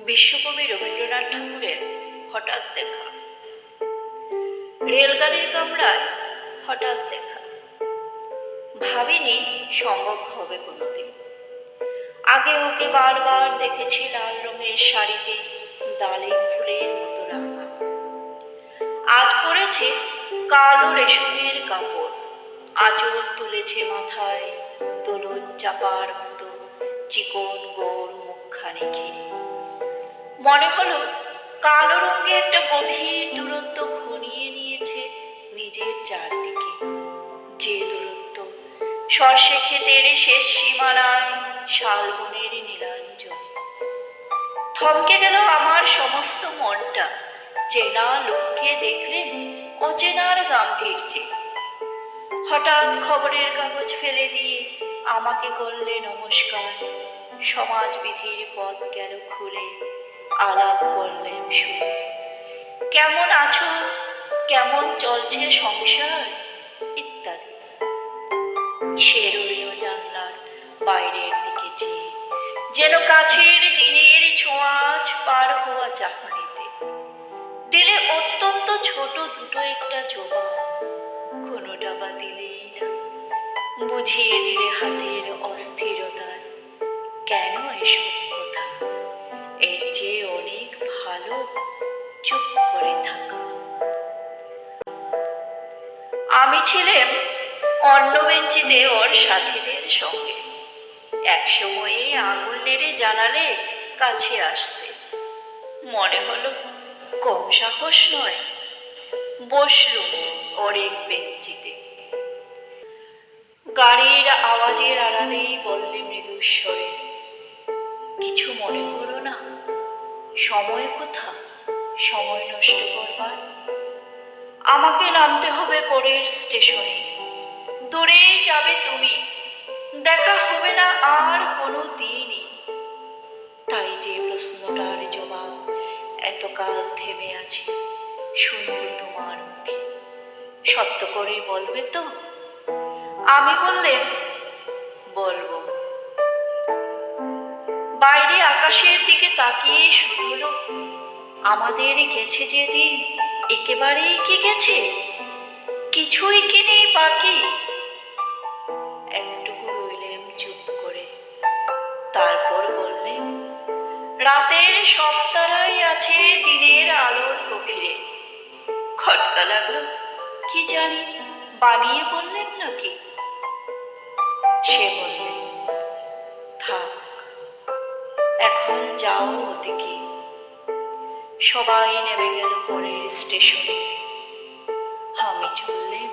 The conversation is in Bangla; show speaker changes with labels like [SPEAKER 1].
[SPEAKER 1] বিশ্বকবি রবীন্দ্রনাথ ঠাকুরের হঠাৎ দেখা। রেলগাড়ির কামরায় হঠাৎ দেখা। ভাবিনি সম্ভব হবে কোনোদিন। আগে ওকে বারবার দেখেছি লাল রঙের শাড়িতে ডালিম ফুলের মতো রাঙা। আজ পরেছে কালো রেশমের কাপড়, আঁচল তুলেছে মাথায় দোলন চাপার মতো চিকন গোল মুখখানি ঘিরে। মনে হলো কালো রঙে একটা গভীর দূরত্ব ঘনিয়ে নিয়েছে নিজের চারদিকে, যে দূরত্ব সর্ষে ক্ষেতের শেষ সীমানায় শালবনের নীলাঞ্জন। থমকে গেল আমার সমস্ত মনটা, চেনা লোককে দেখলেন অচেনার গাম্ভীর্যে। হঠাৎ খবরের কাগজ ফেলে দিয়ে আমাকে করলে নমস্কার। সমাজবিধির পথ গেল খুলে, আলাপ করলেন শুনে। কেমন আছো, কেমন চলছে সংসার ইত্যাদি। সে রইল জানলার বাইরের দিকে চেয়ে, যেন কাছের দিনের ছোঁয়াচ পার হওয়া চাহনিতে। দিলে অত্যন্ত ছোট দুটো একটা জবাব, কোনোটা বা দিলেই না। বুঝিয়ে দিলে হাতের অস্থিরতায় কেন এসব কথা, এর চেয়ে অনেক ভালো চুপ করে থাকা। আমি ছিলাম অন্য বেঞ্চিতে ওর সাথীদের সঙ্গে। এক সময়ে আঙুল নেড়ে জানালে কাছে আসতে। মনে হলো কম সাহস নয়। বসলুম ওর এক বেঞ্চিতে। গাড়ির আওয়াজের আড়ালেই বললে মৃদুস্বরে, কিছু মনে করো না। সময় কোথা সময় নষ্ট করবার? আমাকে নামতে হবে পরের স্টেশনে। দূরেই যাবে তুমি, দেখা হবে না আর কোনো দিনই। তাই যে প্রশ্নটার জবাব এতকাল থেমে আছে, শুনব তোমার মুখে। সত্য করে বলবে তো? আমি বললেম, বলবো। বাইরে আকাশের দিকে তাকিয়ে শুধুলো, আমাদের গেছে যেদিন একেবারেই কি গেছে, কিছুই কি নেই বাকি। একটুকু রইলেম চুপ করে, তারপর বললেন, রাতের সব তারাই আছে দিনের আলোর গভীরে। খটকা লাগলো, কি জানি বানিয়ে বললেন নাকি। সে বললে, থাক, এখন যাও ওদিকে। সবাই নেমে গেল পরের স্টেশনে। আমি চললেম